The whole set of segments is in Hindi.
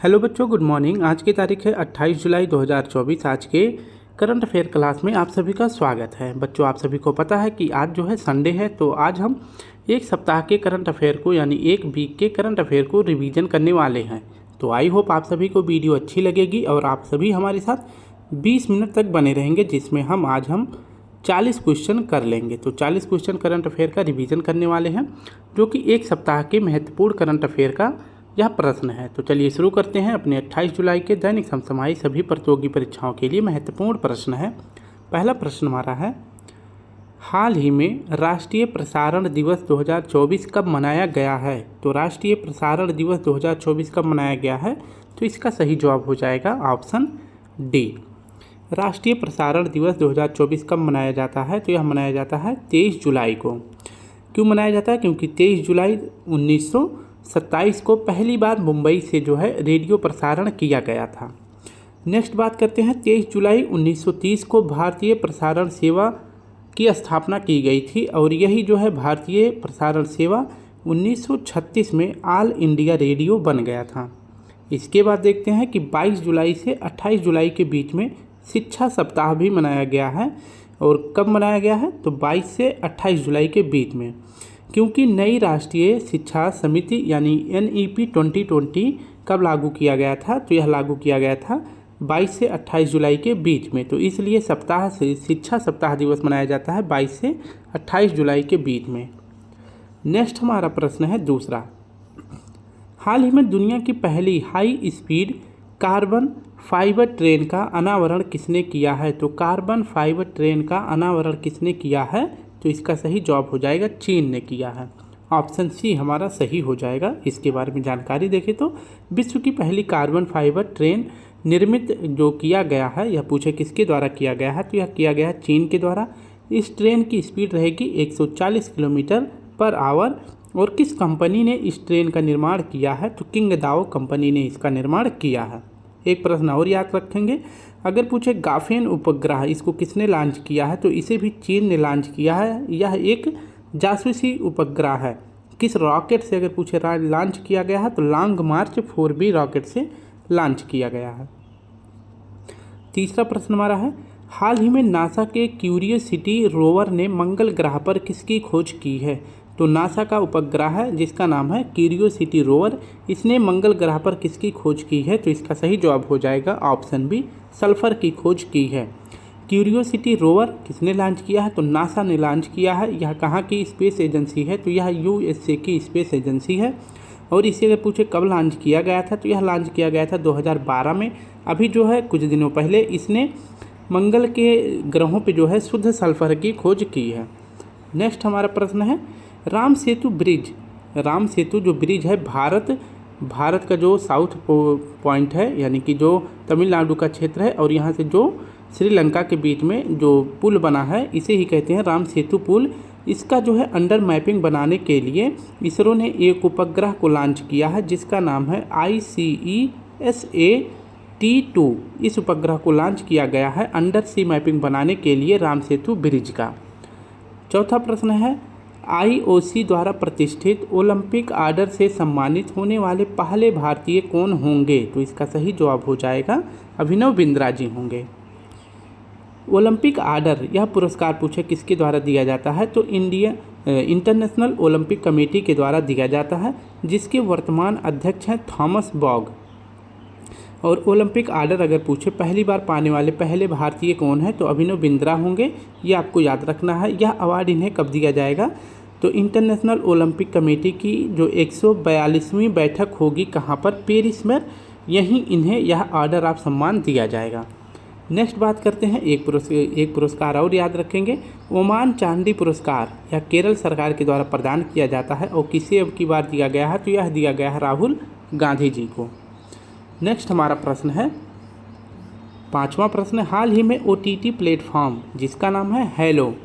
हेलो बच्चों, गुड मॉर्निंग। आज की तारीख है 28 जुलाई 2024। आज के करंट अफेयर क्लास में आप सभी का स्वागत है। बच्चों, आप सभी को पता है कि आज जो है संडे है, तो आज हम एक सप्ताह के करंट अफेयर को यानी एक वीक के करंट अफेयर को रिवीजन करने वाले हैं। तो आई होप आप सभी को वीडियो अच्छी लगेगी और आप सभी हमारे साथ 20 मिनट तक बने रहेंगे, जिसमें आज हम 40 क्वेश्चन कर लेंगे। तो 40 क्वेश्चन करंट अफेयर का रिवीजन करने वाले हैं, जो कि एक सप्ताह के महत्वपूर्ण करंट अफेयर का यह प्रश्न है। तो चलिए शुरू करते हैं। अपने 28 जुलाई के दैनिक समसामयिक सभी प्रतियोगी परीक्षाओं के लिए महत्वपूर्ण प्रश्न है। पहला प्रश्न हमारा है, हाल ही में राष्ट्रीय प्रसारण दिवस 2024 कब मनाया गया है? तो राष्ट्रीय प्रसारण दिवस 2024 कब मनाया गया है? तो इसका सही जवाब हो जाएगा ऑप्शन डी। राष्ट्रीय प्रसारण दिवस 2024 कब मनाया जाता है? तो यह मनाया जाता है 23 जुलाई को। क्यों मनाया जाता है? क्योंकि 23 जुलाई 1927 को पहली बार मुंबई से जो है रेडियो प्रसारण किया गया था। नेक्स्ट बात करते हैं, 23 जुलाई 1930 को भारतीय प्रसारण सेवा की स्थापना की गई थी और यही जो है भारतीय प्रसारण सेवा 1936 में ऑल इंडिया रेडियो बन गया था। इसके बाद देखते हैं कि 22 जुलाई से 28 जुलाई के बीच में शिक्षा सप्ताह भी मनाया गया है। और कब मनाया गया है? तो 22 से 28 जुलाई के बीच में, क्योंकि नई राष्ट्रीय शिक्षा समिति यानी NEP 2020 कब लागू किया गया था? तो यह लागू किया गया था 22 से 28 जुलाई के बीच में। तो इसलिए सप्ताह से शिक्षा सप्ताह दिवस मनाया जाता है 22 से 28 जुलाई के बीच में। नेक्स्ट हमारा प्रश्न है दूसरा, हाल ही में दुनिया की पहली high speed carbon fibre train का अनावरण किसने किया है? तो कार्बन फाइबर ट्रेन का अनावरण किसने किया है? तो इसका सही जवाब हो जाएगा चीन ने किया है। ऑप्शन सी हमारा सही हो जाएगा। इसके बारे में जानकारी देखें तो विश्व की पहली कार्बन फाइबर ट्रेन निर्मित जो किया गया है, यह पूछे किसके द्वारा किया गया है? तो यह किया गया है चीन के द्वारा। इस ट्रेन की स्पीड रहेगी 140 किलोमीटर पर आवर। और किस कंपनी ने इस ट्रेन का निर्माण किया है? तो किंगदाओ कंपनी ने इसका निर्माण किया है। एक प्रश्न और याद रखेंगे, अगर पूछे गाफेन उपग्रह इसको किसने लॉन्च किया है? तो इसे भी चीन ने लॉन्च किया है। यह एक जासूसी उपग्रह है। किस रॉकेट से अगर पूछे लॉन्च किया गया है? तो लॉन्ग मार्च 4B रॉकेट से लॉन्च किया गया है। तीसरा प्रश्न हमारा है, हाल ही में नासा के क्यूरियोसिटी रोवर ने मंगल ग्रह पर किसकी खोज की है? तो नासा का उपग्रह है जिसका नाम है क्यूरियोसिटी रोवर, इसने मंगल ग्रह पर किसकी खोज की है? तो इसका सही जवाब हो जाएगा ऑप्शन बी, सल्फर की खोज की है। क्यूरियोसिटी रोवर किसने लॉन्च किया है? तो नासा ने लॉन्च किया है। यह कहाँ की स्पेस एजेंसी है? तो यह USA की स्पेस एजेंसी है। और इसे अगर पूछे कब लॉन्च किया गया था? तो यह लॉन्च किया गया था 2012 में। अभी जो है कुछ दिनों पहले इसने मंगल के ग्रहों पे जो है शुद्ध सल्फर की खोज की है। नेक्स्ट हमारा प्रश्न है, राम सेतु ब्रिज, राम सेतु जो ब्रिज है भारत का जो साउथ पॉइंट है, यानी कि जो तमिलनाडु का क्षेत्र है और यहाँ से जो श्रीलंका के बीच में जो पुल बना है, इसे ही कहते हैं राम सेतु पुल। इसका जो है अंडर मैपिंग बनाने के लिए इसरो ने एक उपग्रह को लॉन्च किया है जिसका नाम है ICESat-2। इस उपग्रह को लॉन्च किया गया है अंडर सी मैपिंग बनाने के लिए राम सेतु ब्रिज का। चौथा प्रश्न है, IOC द्वारा प्रतिष्ठित ओलंपिक आर्डर से सम्मानित होने वाले पहले भारतीय कौन होंगे? तो इसका सही जवाब हो जाएगा अभिनव बिंद्रा जी होंगे। ओलंपिक आर्डर यह पुरस्कार पूछे किसके द्वारा दिया जाता है? तो इंटरनेशनल ओलंपिक कमेटी के द्वारा दिया जाता है, जिसके वर्तमान अध्यक्ष हैं थॉमस बॉग। और ओलंपिक आर्डर अगर पूछे पहली बार पाने वाले पहले भारतीय कौन है? तो अभिनव बिंद्रा होंगे। ये आपको याद रखना है। यह अवार्ड इन्हें कब दिया जाएगा? तो इंटरनेशनल ओलंपिक कमेटी की जो 142वीं बैठक होगी कहाँ पर? पेरिस में। यहीं इन्हें यह आर्डर ऑफ सम्मान दिया जाएगा। नेक्स्ट बात करते हैं, एक पुरस्कार और याद रखेंगे, ओमान चांदी पुरस्कार यह केरल सरकार के द्वारा प्रदान किया जाता है। और किसे अब की बार दिया गया है? तो यह दिया गया है राहुल गांधी जी को। नेक्स्ट हमारा प्रश्न है, पांचवा प्रश्न, हाल ही में OTT प्लेटफॉर्म जिसका नाम है हेलो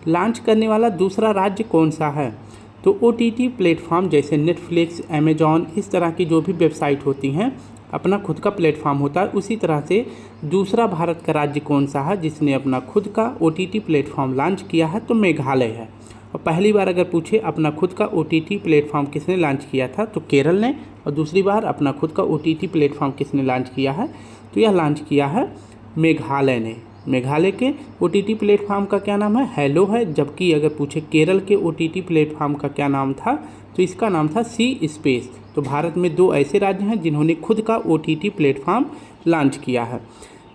लॉन्च करने वाला दूसरा राज्य कौन सा है? तो OTT प्लेटफॉर्म जैसे नेटफ्लिक्स, अमेजॉन, इस तरह की जो भी वेबसाइट होती हैं अपना खुद का प्लेटफॉर्म होता है। उसी तरह से दूसरा भारत का राज्य कौन सा है जिसने अपना खुद का OTT प्लेटफॉर्म लॉन्च किया है? तो मेघालय है। और पहली बार अगर पूछे अपना खुद का OTT प्लेटफॉर्म किसने लॉन्च किया था? तो केरल ने। और दूसरी बार अपना खुद का OTT प्लेटफॉर्म किसने लॉन्च किया है, तो यह लॉन्च किया है मेघालय ने। मेघालय के OTT प्लेटफॉर्म का क्या नाम है, हेलो है। जबकि अगर पूछे केरल के OTT प्लेटफॉर्म का क्या नाम था, तो इसका नाम था सी स्पेस। तो भारत में 2 ऐसे राज्य हैं जिन्होंने खुद का OTT प्लेटफॉर्म लॉन्च किया है।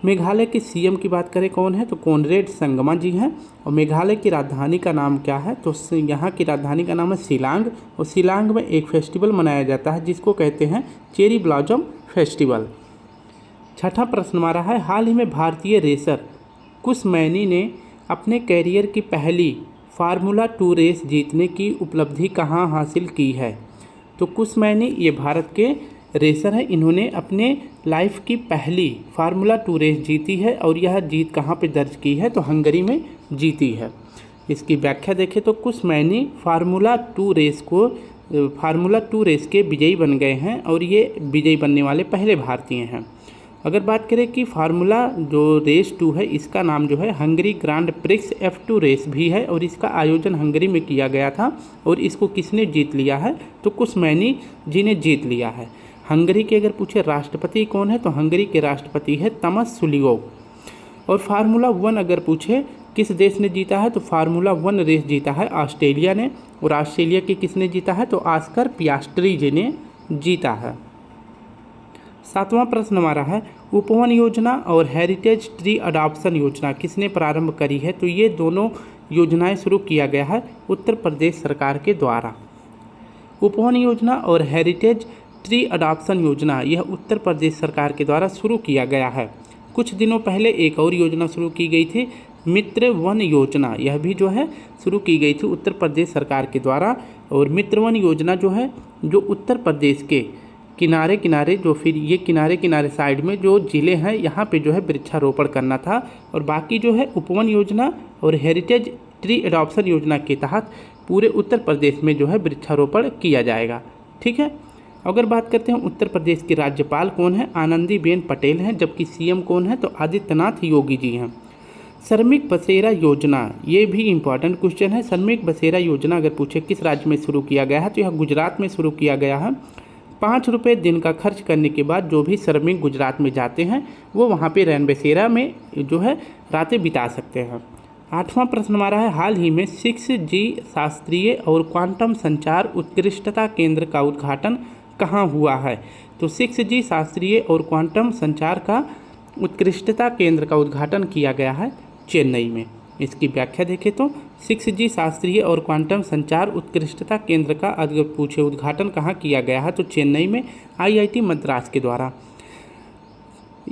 मेघालय के CM की बात करें कौन है, तो कॉनरेड संगमा जी हैं। और मेघालय की राजधानी का नाम क्या है, तो यहाँ की राजधानी का नाम है शिलांग। और शिलांग में एक फेस्टिवल मनाया जाता है जिसको कहते हैं चेरी ब्लॉसम फेस्टिवल। छठा प्रश्न हमारा है, हाल ही में भारतीय रेसर कुश मैनी ने अपने कैरियर की पहली फार्मूला 2 रेस जीतने की उपलब्धि कहाँ हासिल की है। तो कुश मैनी ये भारत के रेसर हैं, इन्होंने अपने लाइफ की पहली फार्मूला 2 रेस जीती है। और यह जीत कहाँ पे दर्ज की है, तो हंगरी में जीती है। इसकी व्याख्या देखें तो कुश मैनी फार्मूला 2 रेस के विजयी बन गए हैं और ये विजयी बनने वाले पहले भारतीय हैं। अगर बात करें कि फार्मूला जो रेस 2 है, इसका नाम जो है Hungary grand prix F2 race भी है और इसका आयोजन हंगरी में किया गया था। और इसको किसने जीत लिया है, तो कुश मैनी जी ने जीत लिया है। हंगरी के अगर पूछे राष्ट्रपति कौन है, तो हंगरी के राष्ट्रपति है तमस सुलियोव। और फार्मूला 1 अगर पूछे किस देश ने जीता है, तो फार्मूला 1 रेस जीता है ऑस्ट्रेलिया ने। और ऑस्ट्रेलिया के किसने जीता है, तो ऑस्कर पियास्ट्री जी ने जीता है। 7वां प्रश्न हमारा है, उपवन योजना और हेरिटेज ट्री अडॉप्शन योजना किसने प्रारंभ करी है, तो ये दोनों योजनाएं शुरू किया गया है उत्तर प्रदेश सरकार के द्वारा। उपवन योजना और हेरिटेज ट्री अडॉप्शन योजना यह उत्तर प्रदेश सरकार के द्वारा शुरू किया गया है। कुछ दिनों पहले एक और योजना शुरू की गई थी, मित्र वन योजना। यह भी जो है शुरू की गई थी उत्तर प्रदेश सरकार के द्वारा। और मित्र वन योजना जो है, जो उत्तर प्रदेश के किनारे किनारे, जो फिर ये किनारे किनारे साइड में जो ज़िले हैं, यहाँ पे जो है वृक्षारोपण करना था। और बाकी जो है उपवन योजना और हेरिटेज ट्री अडॉप्शन योजना के तहत पूरे उत्तर प्रदेश में जो है वृक्षारोपण किया जाएगा। ठीक है। अगर बात करते हैं उत्तर प्रदेश के राज्यपाल कौन है, आनंदीबेन पटेल हैं। जबकि CM कौन है, तो आदित्यनाथ योगी जी हैं। श्रमिक बसेरा योजना, ये भी इम्पॉर्टेंट क्वेश्चन है। श्रमिक बसेरा योजना अगर पूछे किस राज्य में शुरू किया गया है, तो यह गुजरात में शुरू किया गया है। 5 रुपये दिन का खर्च करने के बाद जो भी श्रमिक गुजरात में जाते हैं वो वहाँ पे रैन बसेरा में जो है रातें बिता सकते हैं। 8वां प्रश्न हमारा है, हाल ही में 6G शास्त्रीय और क्वांटम संचार उत्कृष्टता केंद्र का उद्घाटन कहाँ हुआ है, तो 6G शास्त्रीय और क्वांटम संचार का उत्कृष्टता केंद्र का उद्घाटन किया गया है चेन्नई में। इसकी व्याख्या देखें तो 6G शास्त्रीय और क्वांटम संचार उत्कृष्टता केंद्र का अगर पूछे उद्घाटन कहाँ किया गया है, तो चेन्नई में IIT मद्रास के द्वारा।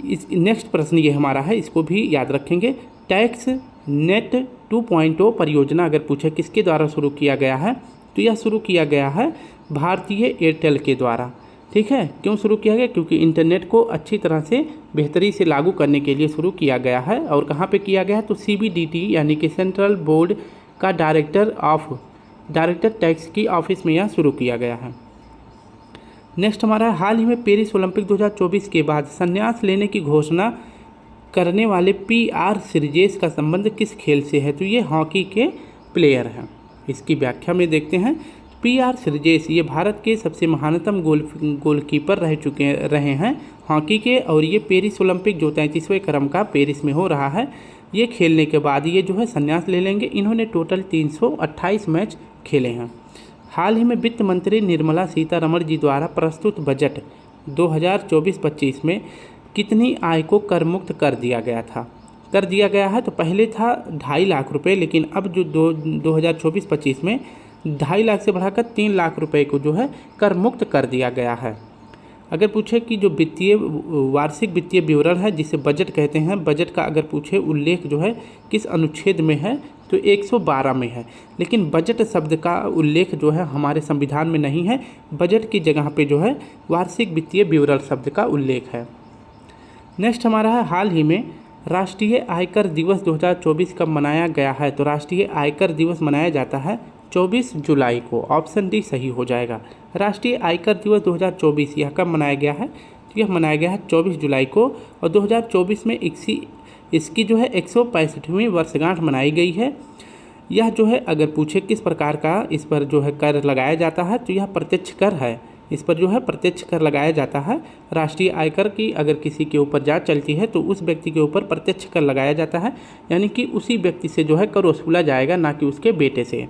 इस नेक्स्ट प्रश्न ये हमारा है, इसको भी याद रखेंगे। टैक्स नेट 2.0 परियोजना अगर पूछे किसके द्वारा शुरू किया गया है, तो यह शुरू किया गया है भारतीय एयरटेल के द्वारा। ठीक है। क्यों शुरू किया गया, क्योंकि इंटरनेट को अच्छी तरह से बेहतरी से लागू करने के लिए शुरू किया गया है। और कहाँ पे किया गया है, तो CBDT यानी कि सेंट्रल बोर्ड का डायरेक्टर टैक्स की ऑफिस में यह शुरू किया गया है। नेक्स्ट हमारा है, हाल ही में पेरिस ओलंपिक 2024 के बाद संन्यास लेने की घोषणा करने वाले PR श्रीजेश का संबंध किस खेल से है, तो ये हॉकी के प्लेयर हैं। इसकी व्याख्या में देखते हैं। PR श्रीजेश ये भारत के सबसे महानतम गोलकीपर रहे हैं हॉकी के। और ये पेरिस ओलंपिक जो 33वें क्रम का पेरिस में हो रहा है, ये खेलने के बाद ये जो है संन्यास ले लेंगे। इन्होंने टोटल 328 मैच खेले हैं। हाल ही में वित्त मंत्री निर्मला सीतारमण जी द्वारा प्रस्तुत बजट 2024-25 में कितनी आय को कर मुक्त कर दिया गया है, तो पहले था 2.5 लाख रुपये, लेकिन अब जो 2024-25 में 2.5 लाख से बढ़ाकर 3 लाख रुपए को जो है कर मुक्त कर दिया गया है। अगर पूछे कि जो वार्षिक वित्तीय विवरण है जिसे बजट कहते हैं, बजट का अगर पूछे उल्लेख जो है किस अनुच्छेद में है, तो 112 में है। लेकिन बजट शब्द का उल्लेख जो है हमारे संविधान में नहीं है। बजट की जगह पे जो है वार्षिक वित्तीय विवरण शब्द का उल्लेख है। नेक्स्ट हमारा है, हाल ही में राष्ट्रीय आयकर दिवस 2024 कब मनाया गया है, तो राष्ट्रीय आयकर दिवस मनाया जाता है 24 जुलाई को। ऑप्शन डी सही हो जाएगा। राष्ट्रीय आयकर दिवस 2024 यह कब मनाया गया है, तो यह मनाया गया है 24 जुलाई को। और 2024 में इसकी जो है 165वीं वर्षगांठ मनाई गई है। यह जो है अगर पूछे किस प्रकार का इस पर जो है कर लगाया जाता है, तो यह प्रत्यक्ष कर है। इस पर जो है प्रत्यक्ष कर लगाया जाता है। राष्ट्रीय आयकर की अगर किसी के ऊपर जांच चलती है तो उस व्यक्ति के ऊपर प्रत्यक्ष कर लगाया जाता है, यानी कि उसी व्यक्ति से जो है कर वसूला जाएगा, ना कि उसके बेटे से।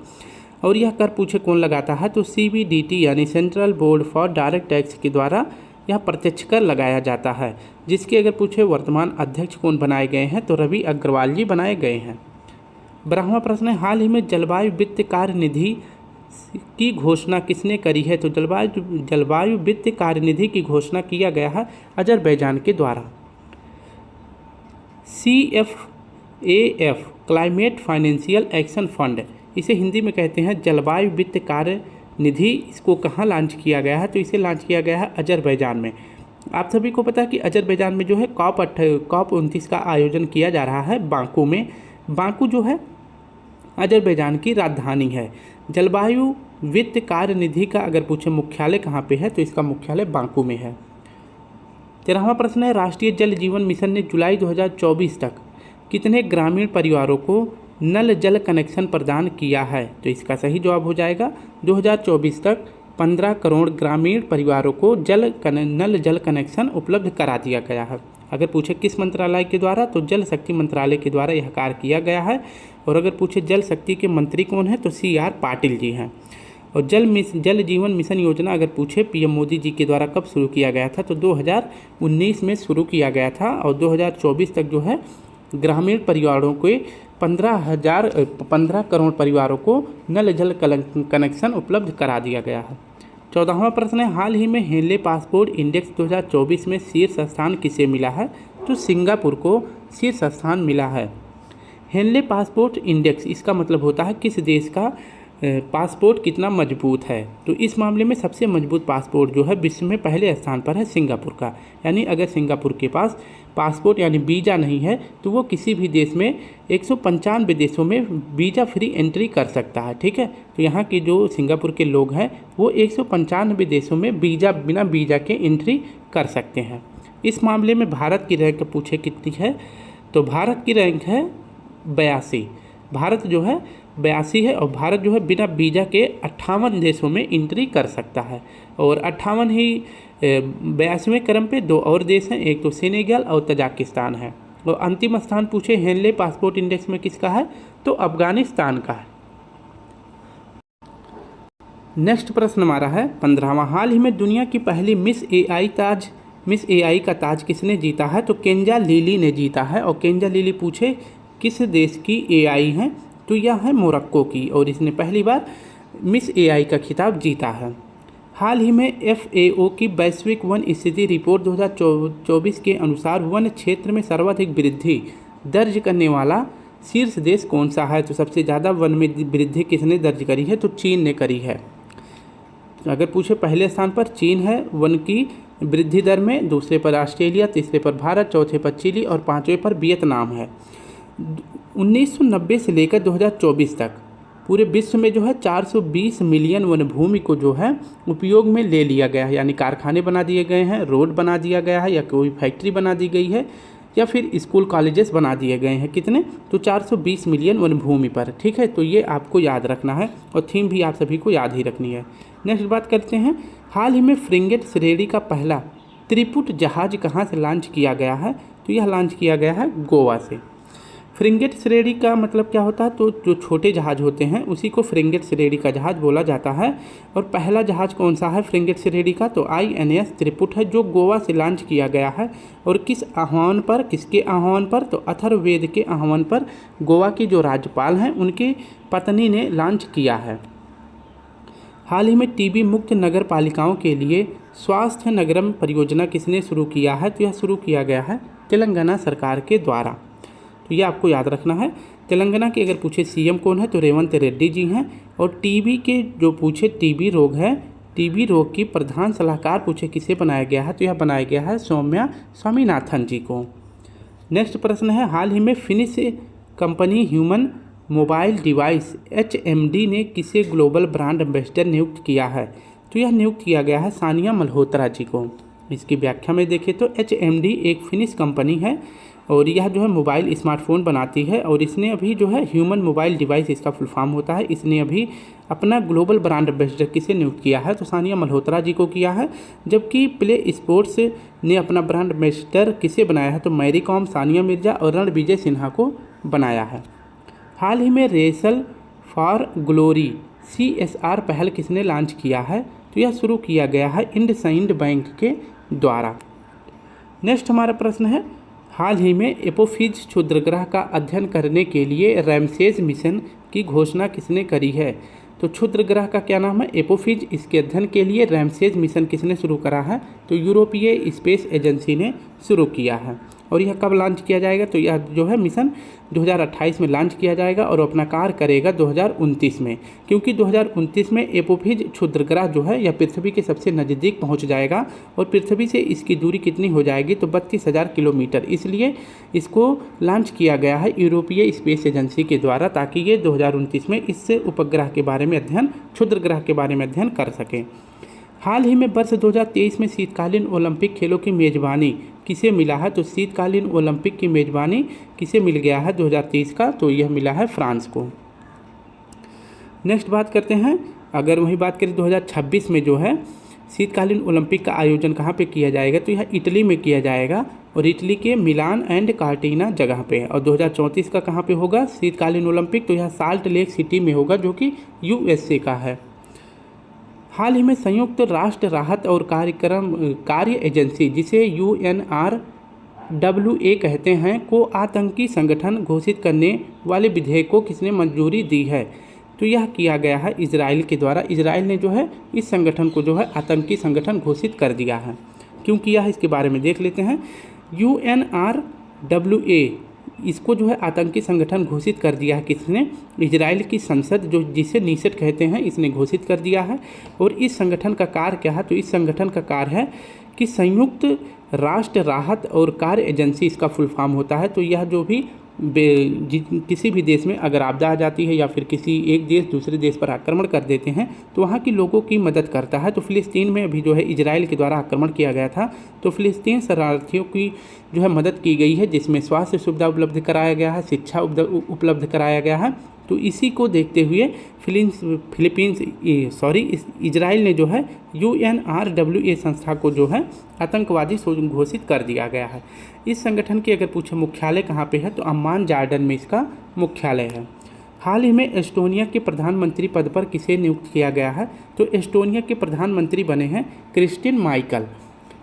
और यह कर पूछे कौन लगाता है, तो CBDT यानी central board for direct tax के द्वारा यह प्रत्यक्ष कर लगाया जाता है, जिसके अगर पूछे वर्तमान अध्यक्ष कौन बनाए गए हैं, तो रवि अग्रवाल जी बनाए गए हैं। 12वां प्रश्न है, हाल ही में जलवायु वित्त कार्य निधि की घोषणा किसने करी है, तो जलवायु वित्त कार्य निधि की घोषणा किया गया है अजरबैजान के द्वारा। CFAF climate financial action fund, इसे हिंदी में कहते हैं जलवायु वित्त कार्य निधि, इसको कहाँ लॉन्च किया गया है, तो इसे लॉन्च किया गया है अजरबैजान में। आप सभी को पता है कि अजरबैजान में जो है COP 29 का आयोजन किया जा रहा है बाकू में। बाकू जो है अजरबैजान की राजधानी है। जलवायु वित्त कार्य निधि का अगर पूछे मुख्यालय कहाँ पे है, तो इसका मुख्यालय बाकू में है। 13वां प्रश्न है, राष्ट्रीय जल जीवन मिशन ने जुलाई 2024 तक कितने ग्रामीण परिवारों को नल जल कनेक्शन प्रदान किया है, तो इसका सही जवाब हो जाएगा 2024 तक 15 करोड़ ग्रामीण परिवारों को नल जल कनेक्शन उपलब्ध करा दिया गया है। अगर पूछे किस मंत्रालय के द्वारा, तो जल शक्ति मंत्रालय के द्वारा यह कार्य किया गया है। और अगर पूछे जल शक्ति के मंत्री कौन है, तो CR पाटिल जी हैं। और जल जीवन मिशन योजना अगर पूछे PM मोदी जी के द्वारा कब शुरू किया गया था, तो 2019 में शुरू किया गया था। और 2024 तक जो है ग्रामीण परिवारों को 15 करोड़ परिवारों को नल जल कनेक्शन उपलब्ध करा दिया गया है। 14वां प्रश्न है, हाल ही में हेनले पासपोर्ट इंडेक्स 2024 में शीर्ष स्थान किसे मिला है, तो सिंगापुर को शीर्ष स्थान मिला है। हेनले पासपोर्ट इंडेक्स, इसका मतलब होता है किस देश का पासपोर्ट कितना मजबूत है, तो इस मामले में सबसे मजबूत पासपोर्ट जो है विश्व में पहले स्थान पर है सिंगापुर का। यानी अगर सिंगापुर के पास पासपोर्ट यानी वीज़ा नहीं है, तो वो किसी भी देश में 195 देशों में वीज़ा फ्री एंट्री कर सकता है। ठीक है, तो यहाँ के जो सिंगापुर के लोग हैं वो 195 देशों में बिना वीज़ा के एंट्री कर सकते हैं। इस मामले में भारत की रैंक पूछे कितनी है, तो भारत की रैंक है 82। भारत जो है 82 है, और भारत जो है बिना वीज़ा के 58 देशों में एंट्री कर सकता है। और 58 ही 82वें क्रम पे दो और देश हैं, एक तो सेनेगल और तजाकिस्तान है। और अंतिम स्थान पूछे हेनले पासपोर्ट इंडेक्स में किसका है, तो अफगानिस्तान का है। नेक्स्ट प्रश्न हमारा है 15वां, हाल ही में दुनिया की पहली मिस एआई का ताज किसने जीता है, तो केंजा लिली ने जीता है। और केंजा लिली पूछे किस देश की AI है, तो यह है मोरक्को की, और इसने पहली बार मिस AI का खिताब जीता है। हाल ही में FAO की वैश्विक वन स्थिति रिपोर्ट 2024 के अनुसार वन क्षेत्र में सर्वाधिक वृद्धि दर्ज करने वाला शीर्ष देश कौन सा है, तो सबसे ज़्यादा वन में वृद्धि किसने दर्ज करी है, तो चीन ने करी है। अगर पूछे पहले स्थान पर चीन है वन की वृद्धि दर में, दूसरे पर ऑस्ट्रेलिया, तीसरे पर भारत, चौथे पर चिली और पाँचवें पर वियतनाम है। 1990 से लेकर 2024 तक पूरे विश्व में जो है 420 मिलियन वन भूमि को जो है उपयोग में ले लिया गया है, यानी कारखाने बना दिए गए हैं, रोड बना दिया गया है, या कोई फैक्ट्री बना दी गई है, या फिर स्कूल कॉलेजेस बना दिए गए हैं। कितने, तो 420 मिलियन वन भूमि पर। ठीक है, तो ये आपको याद रखना है, और थीम भी आप सभी को याद ही रखनी है। नेक्स्ट बात करते हैं, हाल ही में फ्रिगेट श्रेणी का पहला त्रिपुट जहाज कहाँ से लॉन्च किया गया है, तो यह लॉन्च किया गया है गोवा से। फ्रिगेट श्रेणी का मतलब क्या होता है, तो जो छोटे जहाज होते हैं उसी को फ्रिगेट श्रेणी का जहाज बोला जाता है। और पहला जहाज कौन सा है फ्रिगेट श्रेणी का, तो INS त्रिपुट है, जो गोवा से लॉन्च किया गया है। और किस आह्वान पर, किसके आह्वान पर, तो अथर्ववेद के आह्वान पर गोवा की जो राज्यपाल हैं उनकी पत्नी ने लॉन्च किया है। हाल ही में TB मुक्त नगर पालिकाओं के लिए स्वास्थ्य नगरम परियोजना किसने शुरू किया है, तो यह शुरू किया गया है तेलंगाना सरकार के द्वारा। तो ये आपको याद रखना है। तेलंगाना के अगर पूछे CM कौन है, तो रेवंत रेड्डी जी हैं। और TB के जो पूछे TB रोग है, TB रोग की प्रधान सलाहकार पूछे किसे बनाया गया है, तो यह बनाया गया है सौम्या स्वामीनाथन जी को। नेक्स्ट प्रश्न है, हाल ही में finish company human mobile device HMD ने किसे ग्लोबल ब्रांड एम्बेसडर नियुक्त किया है, तो यह नियुक्त किया गया है सानिया मल्होत्रा जी को। इसकी व्याख्या में देखें तो HMD एक फिनिश कंपनी है और यह जो है मोबाइल स्मार्टफोन बनाती है और इसने अभी जो है ह्यूमन मोबाइल डिवाइस इसका फुल फॉर्म होता है। इसने अभी अपना ग्लोबल ब्रांड एम्बेसडर किसे नियुक्त किया है, तो सानिया मल्होत्रा जी को किया है। जबकि प्ले स्पोर्ट्स ने अपना ब्रांड एम्बेसडर किसे बनाया है, तो मैरी कॉम, सानिया मिर्जा और रणविजय सिन्हा को बनाया है। हाल ही में रेसल फॉर ग्लोरी CSR पहल किसने लॉन्च किया है, तो यह शुरू किया गया है इंडसइंड बैंक के द्वारा। नेक्स्ट हमारा प्रश्न है, हाल ही में एपोफिज क्षुद्रग्रह का अध्ययन करने के लिए रैमसेस मिशन की घोषणा किसने करी है, तो क्षुद्रग्रह का क्या नाम है, एपोफिज। इसके अध्ययन के लिए रैमसेस मिशन किसने शुरू करा है, तो यूरोपीय स्पेस एजेंसी ने शुरू किया है। और यह कब लॉन्च किया जाएगा, तो यह जो है मिशन 2028 में लॉन्च किया जाएगा और अपना कार्य करेगा 2029 में, क्योंकि 2029 में एपोफिज क्षुद्रग्रह जो है यह पृथ्वी के सबसे नज़दीक पहुंच जाएगा और पृथ्वी से इसकी दूरी कितनी हो जाएगी, तो 32,000 किलोमीटर। इसलिए इसको लॉन्च किया गया है यूरोपीय स्पेस एजेंसी के द्वारा, ताकि ये 2029 में इस उपग्रह के बारे में अध्ययन, क्षुद्रग्रह के बारे में अध्ययन कर सकें। हाल ही में वर्ष 2023 में शीतकालीन ओलंपिक खेलों की मेज़बानी किसे मिला है, तो शीतकालीन ओलंपिक की मेज़बानी किसे मिल गया है 2023 का, तो यह मिला है फ्रांस को। नेक्स्ट बात करते हैं, अगर वही बात करें 2026 में जो है शीतकालीन ओलंपिक का आयोजन कहाँ पे किया जाएगा, तो यह इटली में किया जाएगा और इटली के मिलान एंड कार्टिना जगह पे है। और 2034 का कहाँ पे होगा शीतकालीन ओलंपिक, तो यह साल्ट लेक सिटी में होगा जो कि USA का है। हाल ही में संयुक्त राष्ट्र राहत और कार्य एजेंसी, जिसे UNRWA कहते हैं, को आतंकी संगठन घोषित करने वाले विधेयक को किसने मंजूरी दी है, तो यह किया गया है इजराइल के द्वारा। इजराइल ने जो है इस संगठन को जो है आतंकी संगठन घोषित कर दिया है। क्यों किया है इसके बारे में देख लेते हैं। UNRWA इसको जो है आतंकी संगठन घोषित कर दिया है किसने, इजराइल की संसद, जो जिसे नीसेट कहते हैं, इसने घोषित कर दिया है। और इस संगठन का कार्य क्या है, तो इस संगठन का कार्य है कि संयुक्त राष्ट्र राहत और कार्य एजेंसी इसका फुल फॉर्म होता है। तो यह जो भी किसी भी देश में अगर आपदा आ जाती है या फिर किसी एक देश दूसरे देश पर आक्रमण कर देते हैं तो वहाँ के लोगों की मदद करता है। तो फ़िलिस्तीन में अभी जो है इजराइल के द्वारा आक्रमण किया गया था, तो फ़िलिस्तीन शरणार्थियों की जो है मदद की गई है, जिसमें स्वास्थ्य सुविधा उपलब्ध कराया गया है, शिक्षा उपलब्ध कराया गया है। तो इसी को देखते हुए इजराइल ने जो है UNRWA संस्था को जो है आतंकवादी घोषित कर दिया गया है। इस संगठन की अगर पूछे मुख्यालय कहाँ पे है, तो अम्मान जॉर्डन में इसका मुख्यालय है। हाल ही में एस्टोनिया के प्रधानमंत्री पद पर किसे नियुक्त किया गया है, तो एस्टोनिया के प्रधानमंत्री बने हैं क्रिस्टिन माइकल।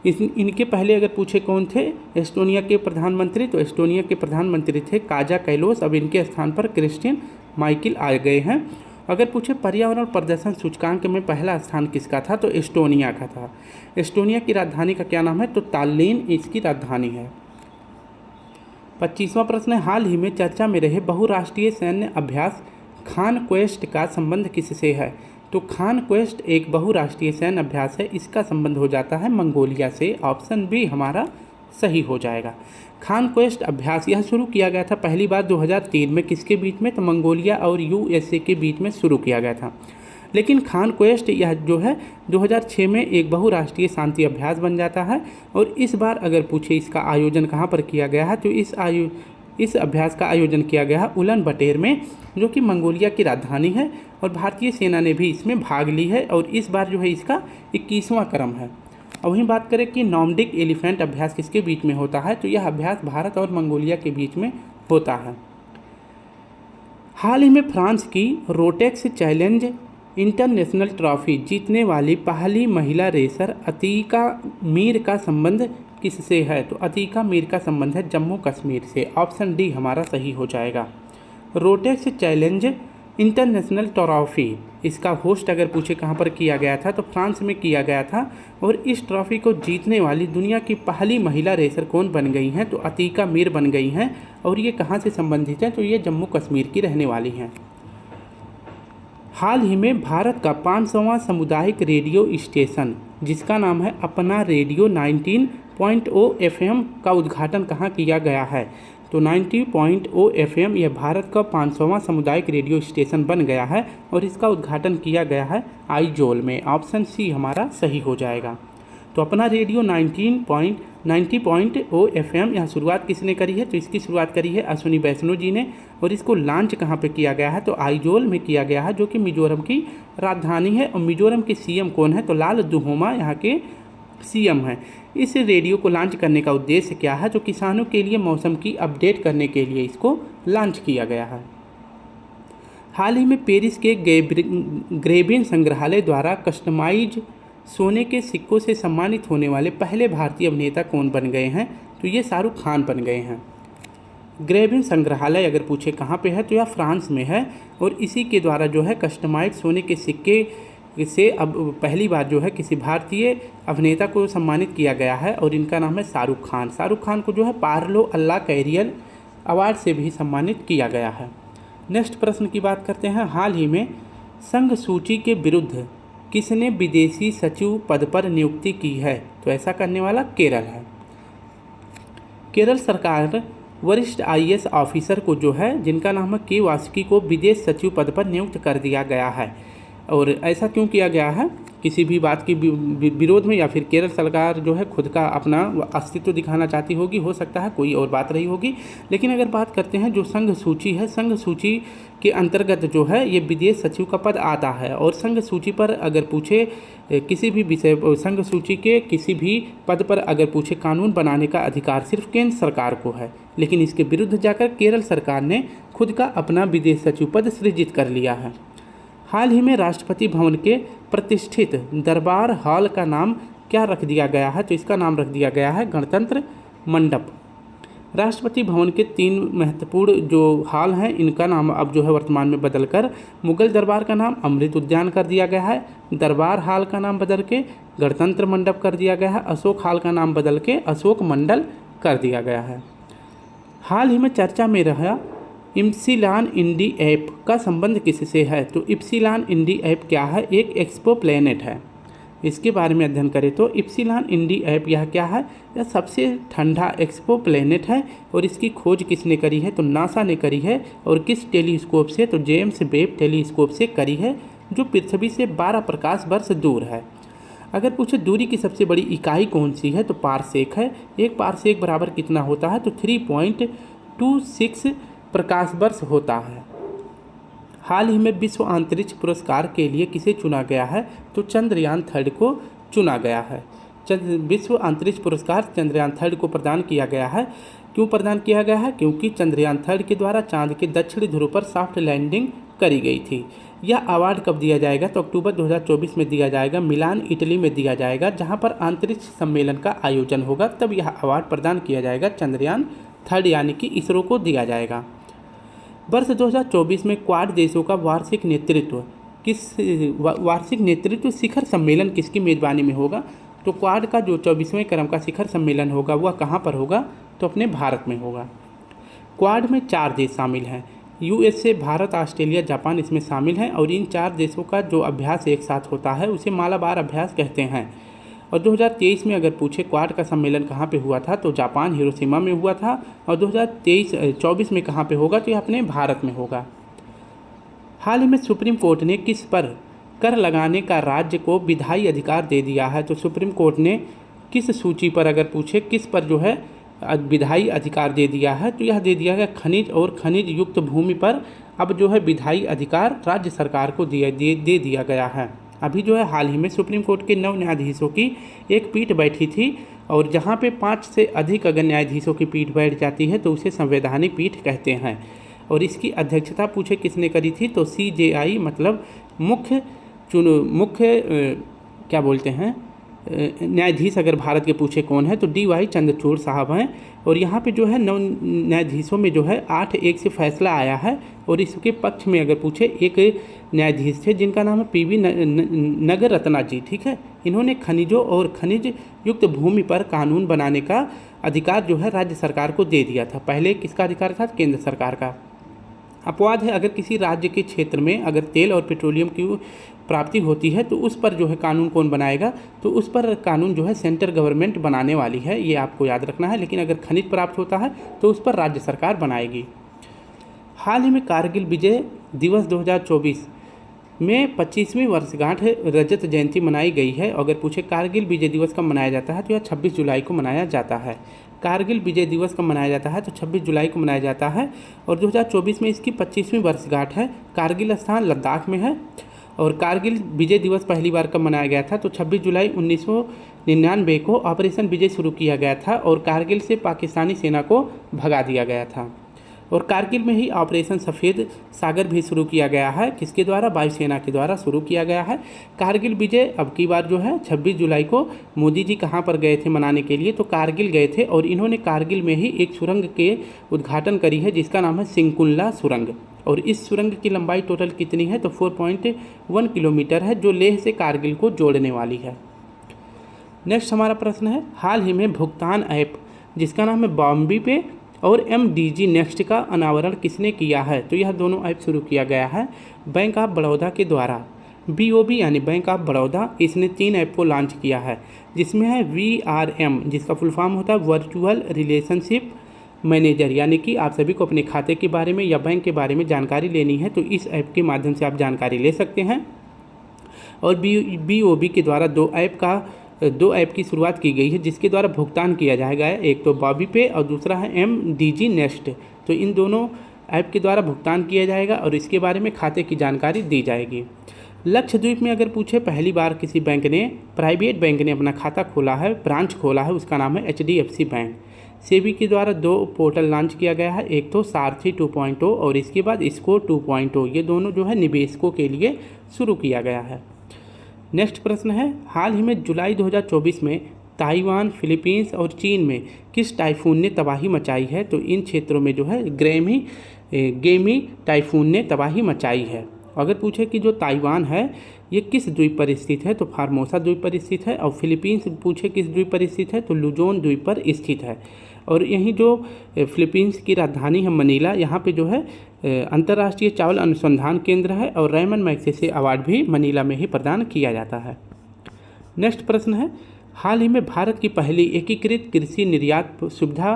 इनके पहले अगर पूछे कौन थे एस्टोनिया के प्रधानमंत्री, तो एस्टोनिया के प्रधानमंत्री थे काजा कैलोस। अब इनके स्थान पर क्रिस्टिन माइकल आ गए हैं। अगर पूछे पर्यावरण प्रदर्शन सूचकांक में पहला स्थान किसका था, तो एस्टोनिया का था। एस्टोनिया की राजधानी का क्या नाम है, तो ताल्लिन इसकी राजधानी है। 25वां प्रश्न है, हाल ही में चर्चा में रहे बहुराष्ट्रीय सैन्य अभ्यास खान क्वेस्ट का संबंध किससे है, तो खान क्वेस्ट एक बहुराष्ट्रीय सैन्य अभ्यास है, इसका संबंध हो जाता है मंगोलिया से। ऑप्शन बी हमारा सही हो जाएगा। खान क्वेस्ट अभ्यास यह शुरू किया गया था पहली बार 2003 में, किसके बीच में, तो मंगोलिया और USA के बीच में शुरू किया गया था। लेकिन खान क्वेस्ट यह जो है 2006 में एक बहुराष्ट्रीय शांति अभ्यास बन जाता है। और इस बार अगर पूछे इसका आयोजन कहाँ पर किया गया है, तो इस अभ्यास का आयोजन किया गया है उलन बटेर में, जो कि मंगोलिया की राजधानी है। और भारतीय सेना ने भी इसमें भाग ली है और इस बार जो है इसका 21वां क्रम है। और वहीं बात करें कि नॉर्डिक एलिफेंट अभ्यास किसके बीच में होता है, तो यह अभ्यास भारत और मंगोलिया के बीच में होता है। हाल ही में फ्रांस की रोटेक्स चैलेंज इंटरनेशनल ट्रॉफी जीतने वाली पहली महिला रेसर अतीका मीर का संबंध किससे है, तो अतीका मीर का संबंध है जम्मू कश्मीर से। ऑप्शन डी हमारा सही हो जाएगा। रोटेक्स चैलेंज इंटरनेशनल ट्रॉफी इसका होस्ट अगर पूछे कहाँ पर किया गया था, तो फ्रांस में किया गया था। और इस ट्रॉफी को जीतने वाली दुनिया की पहली महिला रेसर कौन बन गई हैं, तो अतीका मीर बन गई हैं। और ये कहाँ से संबंधित हैं, तो ये जम्मू कश्मीर की रहने वाली हैं। हाल ही में भारत का 500वां सामुदायिक रेडियो स्टेशन, जिसका नाम है अपना रेडियो 90.0 FM का उद्घाटन कहाँ किया गया है, तो 90.0 FM यह भारत का 500वां सामुदायिक रेडियो स्टेशन बन गया है और इसका उद्घाटन किया गया है आइजोल में। ऑप्शन सी हमारा सही हो जाएगा। तो अपना रेडियो 90.0 90.0 FM यहाँ शुरुआत किसने करी है? तो इसकी शुरुआत करी है अश्विनी वैष्णव जी ने। और इसको लॉन्च कहाँ पे किया गया है? तो आइजोल में किया गया है, जो कि मिजोरम की राजधानी है। और मिजोरम के सीएम कौन है? तो लाल दुहोमा यहाँ के सीएम हैं। इस रेडियो को लॉन्च करने का उद्देश्य क्या है? जो किसानों के लिए मौसम की अपडेट करने के लिए इसको लॉन्च किया गया है। हाल ही में पेरिस के ग्रेबिन संग्रहालय द्वारा कस्टमाइज सोने के सिक्कों से सम्मानित होने वाले पहले भारतीय अभिनेता कौन बन गए हैं? तो ये शाहरुख खान बन गए हैं। ग्रेबिन संग्रहालय अगर पूछे कहाँ पे है, तो यह फ्रांस में है। और इसी के द्वारा जो है कस्टमाइज सोने के सिक्के से अब पहली बार जो है किसी भारतीय अभिनेता को सम्मानित किया गया है, और इनका नाम है शाहरुख खान। शाहरुख खान को जो है पार्लो अल्लाह कैरियर अवार्ड से भी सम्मानित किया गया है। नेक्स्ट प्रश्न की बात करते हैं। हाल ही में संघ सूची के विरुद्ध किसने विदेशी सचिव पद पर नियुक्ति की है? तो ऐसा करने वाला केरल है। केरल सरकार वरिष्ठ आईएएस ऑफिसर को जो है, जिनका नाम है के वासुकी, को विदेश सचिव पद पर नियुक्त कर दिया गया है। और ऐसा क्यों किया गया है? किसी भी बात की विरोध में, या फिर केरल सरकार जो है खुद का अपना अस्तित्व दिखाना चाहती होगी, हो सकता है कोई और बात रही होगी। लेकिन अगर बात करते हैं जो संघ सूची है, संघ सूची के अंतर्गत जो है ये विदेश सचिव का पद आता है। और संघ सूची पर अगर पूछे किसी भी विषय, संघ सूची के किसी भी पद पर अगर पूछे, कानून बनाने का अधिकार सिर्फ केंद्र सरकार को है। लेकिन इसके विरुद्ध जाकर केरल सरकार ने खुद का अपना विदेश सचिव पद सृजित कर लिया है। हाल ही में राष्ट्रपति भवन के प्रतिष्ठित दरबार हॉल का नाम क्या रख दिया गया है? तो इसका नाम रख दिया गया है गणतंत्र मंडप। राष्ट्रपति भवन के 3 महत्वपूर्ण जो हॉल हैं, इनका नाम अब जो है वर्तमान में बदलकर मुगल दरबार का नाम अमृत उद्यान कर दिया गया है, दरबार हॉल का नाम बदल के गणतंत्र मंडप कर दिया गया है, अशोक हॉल का नाम बदल के अशोक मंडल कर दिया गया है। हाल ही में चर्चा में रहा इप्सिलॉन इंडी ऐप का संबंध किससे है? तो इप्सिलॉन इंडी ऐप क्या है? एक एक्सपो प्लैनेट है। इसके बारे में अध्ययन करें तो इप्सिलॉन इंडी ऐप यह क्या है? यह सबसे ठंडा एक्सपो प्लैनेट है। और इसकी खोज किसने करी है? तो नासा ने करी है। और किस टेलीस्कोप से? तो जेम्स वेब टेलीस्कोप से करी है, जो पृथ्वी से 12 प्रकाश वर्ष दूर है। अगर पूछे दूरी की सबसे बड़ी इकाई कौन सी है? तो पारसेक है। एक पारसेक बराबर कितना होता है? तो 3.26 प्रकाश वर्ष होता है। हाल ही में विश्व अंतरिक्ष पुरस्कार के लिए किसे चुना गया है? तो चंद्रयान 3 को चुना गया है। विश्व अंतरिक्ष पुरस्कार चंद्रयान 3 को प्रदान किया गया है। क्यों प्रदान किया गया है? क्योंकि चंद्रयान 3 के द्वारा चांद के दक्षिणी ध्रुव पर सॉफ्ट लैंडिंग करी गई थी। यह अवार्ड कब दिया जाएगा? तो अक्टूबर 2024 में दिया जाएगा। मिलान इटली में दिया जाएगा, जहां पर अंतरिक्ष सम्मेलन का आयोजन होगा। तब यह अवार्ड प्रदान किया जाएगा। चंद्रयान 3 यानी कि इसरो को दिया जाएगा। वर्ष 2024 में क्वाड देशों का वार्षिक नेतृत्व शिखर सम्मेलन किसकी मेज़बानी में होगा? तो क्वाड का जो 24वें क्रम का शिखर सम्मेलन होगा वह कहाँ पर होगा? तो अपने भारत में होगा। क्वाड में 4 देश शामिल हैं। यूएसए, भारत, ऑस्ट्रेलिया, जापान इसमें शामिल हैं। और इन 4 देशों का जो अभ्यास एक साथ होता है उसे मालाबार अभ्यास कहते हैं। और 2023 में अगर पूछे क्वाड का सम्मेलन कहाँ पे हुआ था? तो जापान हिरोशिमा में हुआ था। और 2024 में कहाँ पे होगा? तो यह अपने भारत में होगा। हाल ही में सुप्रीम कोर्ट ने किस पर कर लगाने का राज्य को विधायी अधिकार दे दिया है? तो सुप्रीम कोर्ट ने किस सूची पर अगर पूछे किस पर जो है विधायी अधिकार दे दिया है? तो यह दे दिया गया खनिज और खनिज युक्त भूमि पर अब जो है विधायी अधिकार राज्य सरकार को दे दिया गया है। अभी जो है हाल ही में सुप्रीम कोर्ट के 9 न्यायाधीशों की एक पीठ बैठी थी। और जहाँ पे 5 से अधिक अगर न्यायाधीशों की पीठ बैठ जाती है तो उसे संवैधानिक पीठ कहते हैं। और इसकी अध्यक्षता पूछे किसने करी थी? तो CJI मतलब मुख्य क्या बोलते हैं न्यायाधीश अगर भारत के पूछे कौन है? तो DY चंद्रचूड़ साहब हैं। और यहाँ पे जो है 9 न्यायाधीशों में जो है 8-1 से फैसला आया है। और इसके पक्ष में अगर पूछे एक न्यायाधीश थे जिनका नाम है PV नगरत्ना जी। ठीक है, इन्होंने खनिजों और खनिज युक्त भूमि पर कानून बनाने का अधिकार जो है राज्य सरकार को दे दिया था। पहले किसका अधिकार था? केंद्र सरकार का। अपवाद है, अगर किसी राज्य के क्षेत्र में अगर तेल और पेट्रोलियम की प्राप्ति होती है तो उस पर जो है कानून कौन बनाएगा? तो उस पर कानून जो है सेंट्रल गवर्नमेंट बनाने वाली है, ये आपको याद रखना है। लेकिन अगर खनिज प्राप्त होता है तो उस पर राज्य सरकार बनाएगी। हाल ही में कारगिल विजय दिवस 2024 में 25वीं वर्षगांठ रजत जयंती मनाई गई है। अगर पूछे कारगिल विजय दिवस कब मनाया जाता है तो यह 26 जुलाई को मनाया जाता है। कारगिल विजय दिवस कब मनाया जाता है तो 26 जुलाई को मनाया जाता है। और 2024 में इसकी 25वीं वर्षगांठ है। कारगिल स्थान लद्दाख में है। और कारगिल विजय दिवस पहली बार कब मनाया गया था तो 26 जुलाई 1999 को ऑपरेशन विजय शुरू किया गया था और कारगिल से पाकिस्तानी सेना को भगा दिया गया था। और कारगिल में ही ऑपरेशन सफ़ेद सागर भी शुरू किया गया है। किसके द्वारा? वायुसेना के द्वारा शुरू किया गया है। कारगिल विजय अब की बार जो है 26 जुलाई को मोदी जी कहाँ पर गए थे मनाने के लिए तो कारगिल गए थे और इन्होंने कारगिल में ही एक सुरंग के उद्घाटन करी है जिसका नाम है सिंकुल्ला सुरंग। और इस सुरंग की लंबाई टोटल कितनी है तो 4.1 किलोमीटर है जो लेह से कारगिल को जोड़ने वाली है। नेक्स्ट हमारा प्रश्न है, हाल ही में भुगतान ऐप जिसका नाम है बॉम्बी पे और MDG नेक्स्ट का अनावरण किसने किया है तो यह दोनों ऐप शुरू किया गया है बैंक ऑफ बड़ौदा के द्वारा। BOB यानी बैंक ऑफ बड़ौदा, इसने 3 ऐप को लॉन्च किया है जिसमें है VRM जिसका फुल फॉर्म होता है वर्चुअल रिलेशनशिप मैनेजर, यानी कि आप सभी को अपने खाते के बारे में या बैंक के बारे में जानकारी लेनी है तो इस ऐप के माध्यम से आप जानकारी ले सकते हैं। और BOB के द्वारा दो ऐप की शुरुआत की गई है जिसके द्वारा भुगतान किया जाएगा, एक तो बॉबी पे और दूसरा है MDG नेक्स्ट। तो इन दोनों ऐप के द्वारा भुगतान किया जाएगा और इसके बारे में खाते की जानकारी दी जाएगी। लक्षद्वीप में अगर पूछे पहली बार किसी बैंक ने, प्राइवेट बैंक ने अपना खाता खोला है, ब्रांच खोला है, उसका नाम है HDFC बैंक। सेबी के द्वारा 2 पोर्टल लॉन्च किया गया है, एक तो सारथी 2.0 और इसके बाद स्कोर 2.0। ये दोनों जो है निवेशकों के लिए शुरू किया गया है। नेक्स्ट प्रश्न है, हाल ही में जुलाई 2024 में ताइवान, फिलीपींस और चीन में किस टाइफून ने तबाही मचाई है तो इन क्षेत्रों में जो है गेमी टाइफून ने तबाही मचाई है। अगर पूछे कि जो ताइवान है ये किस द्वीप पर स्थित है तो फार्मोसा द्वीप पर स्थित है। और फिलीपींस पूछे किस द्वीप पर स्थित है तो लुजोन द्वीप पर स्थित है। और यहीं जो फिलीपींस की राजधानी है मनीला, यहाँ पे जो है अंतर्राष्ट्रीय चावल अनुसंधान केंद्र है और रेमन मैग्सेसे अवार्ड भी मनीला में ही प्रदान किया जाता है। नेक्स्ट प्रश्न है, हाल ही में भारत की पहली एकीकृत कृषि निर्यात सुविधा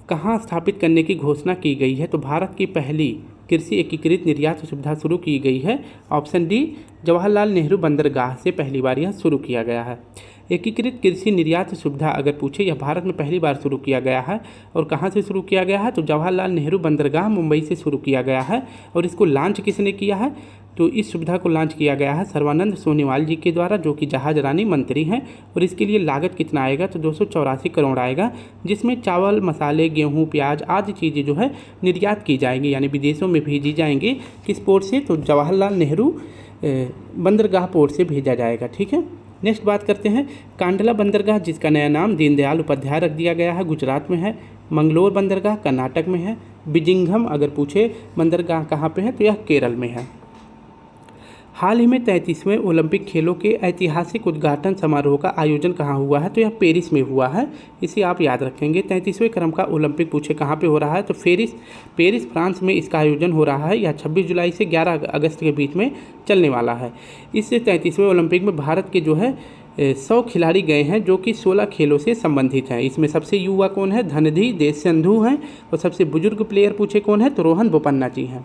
कहाँ स्थापित करने की घोषणा की गई है तो भारत की पहली कृषि एकीकृत निर्यात सुविधा शुरू की गई है। ऑप्शन डी, जवाहरलाल नेहरू बंदरगाह से पहली बार यह शुरू किया गया है। एकीकृत कृषि निर्यात सुविधा अगर पूछे यह भारत में पहली बार शुरू किया गया है और कहाँ से शुरू किया गया है तो जवाहरलाल नेहरू बंदरगाह मुंबई से शुरू किया गया है। और इसको लॉन्च किसने किया है तो इस सुविधा को लॉन्च किया गया है सर्बानंद सोनोवाल जी के द्वारा, जो कि जहाजरानी मंत्री हैं। और इसके लिए लागत कितना आएगा तो 284 करोड़ आएगा, जिसमें चावल, मसाले, गेहूं, प्याज आदि चीज़ें जो है निर्यात की जाएंगी यानी विदेशों में भेजी जाएंगी। किस पोर्ट से तो जवाहरलाल नेहरू बंदरगाह पोर्ट से भेजा जाएगा। ठीक है, नेक्स्ट बात करते हैं कांडला बंदरगाह जिसका नया नाम दीनदयाल उपाध्याय रख दिया गया है, गुजरात में है। मंगलोर बंदरगाह कर्नाटक में है। बिजिंघम अगर पूछे बंदरगाह कहाँ पे है तो यह केरल में है। हाल ही में 33वें ओलंपिक खेलों के ऐतिहासिक उद्घाटन समारोह का आयोजन कहाँ हुआ है तो यह पेरिस में हुआ है, इसे आप याद रखेंगे। 33वें क्रम का ओलंपिक पूछे कहाँ पे हो रहा है तो पेरिस फ्रांस में इसका आयोजन हो रहा है। यह 26 जुलाई से 11 अगस्त के बीच में चलने वाला है। इससे 33वें ओलंपिक में भारत के जो है 100 खिलाड़ी गए हैं जो कि 16 खेलों से संबंधित हैं। इसमें सबसे युवा कौन है, धनधी देशसिंधु हैं। और सबसे बुजुर्ग प्लेयर पूछे कौन है तो रोहन बोपन्ना जी हैं।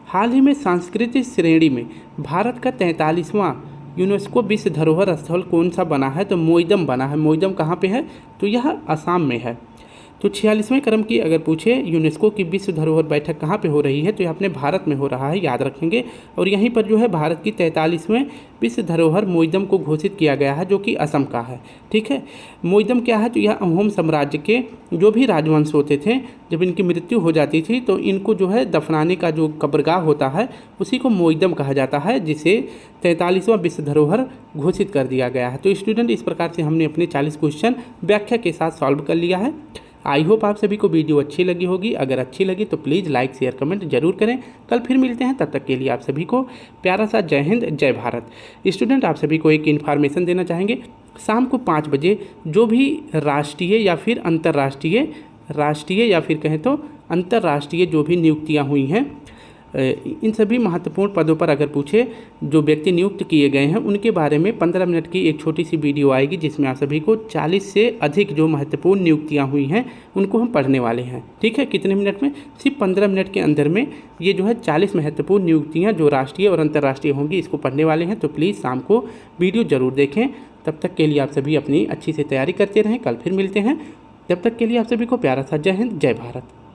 हाल ही में सांस्कृतिक श्रेणी में भारत का 43वां यूनेस्को विश्व धरोहर स्थल कौन सा बना है तो मोइदम बना है। मोइदम कहाँ पे है तो यह असम में है। तो 46वें क्रम की अगर पूछे यूनेस्को की विश्व धरोहर बैठक कहाँ पे हो रही है तो यह अपने भारत में हो रहा है, याद रखेंगे। और यहीं पर जो है भारत की 43वें विश्व धरोहर मोइदम को घोषित किया गया है जो कि असम का है। ठीक है, मोइदम क्या है तो यह अहोम साम्राज्य के जो भी राजवंश होते थे जब इनकी मृत्यु हो जाती थी तो इनको जो है दफनाने का जो कब्रगाह होता है उसी को मोइदम कहा जाता है, जिसे 43वां विश्व धरोहर घोषित कर दिया गया है। तो स्टूडेंट इस प्रकार से हमने अपने 40 क्वेश्चन व्याख्या के साथ सॉल्व कर लिया है। आई होप आप सभी को वीडियो अच्छी लगी होगी। अगर अच्छी लगी तो प्लीज़ लाइक शेयर कमेंट जरूर करें। कल फिर मिलते हैं, तब तक के लिए आप सभी को प्यारा सा जय हिंद जय भारत। स्टूडेंट आप सभी को एक इन्फॉर्मेशन देना चाहेंगे, शाम को 5 बजे जो भी राष्ट्रीय या फिर अंतर्राष्ट्रीय या फिर कहें तो अंतर्राष्ट्रीय जो भी नियुक्तियाँ हुई हैं इन सभी महत्वपूर्ण पदों पर अगर पूछे जो व्यक्ति नियुक्त किए गए हैं उनके बारे में 15 मिनट की एक छोटी सी वीडियो आएगी, जिसमें आप सभी को 40 से अधिक जो महत्वपूर्ण नियुक्तियां हुई हैं उनको हम पढ़ने वाले हैं। ठीक है, कितने मिनट में? सिर्फ 15 मिनट के अंदर में ये जो है 40 महत्वपूर्ण नियुक्तियाँ जो राष्ट्रीय और अंतर्राष्ट्रीय होंगी इसको पढ़ने वाले हैं। तो प्लीज़ शाम को वीडियो ज़रूर देखें। तब तक के लिए आप सभी अपनी अच्छी से तैयारी करते रहें। कल फिर मिलते हैं। जब तक के लिए आप सभी को प्यारा सा जय हिंद, जय भारत।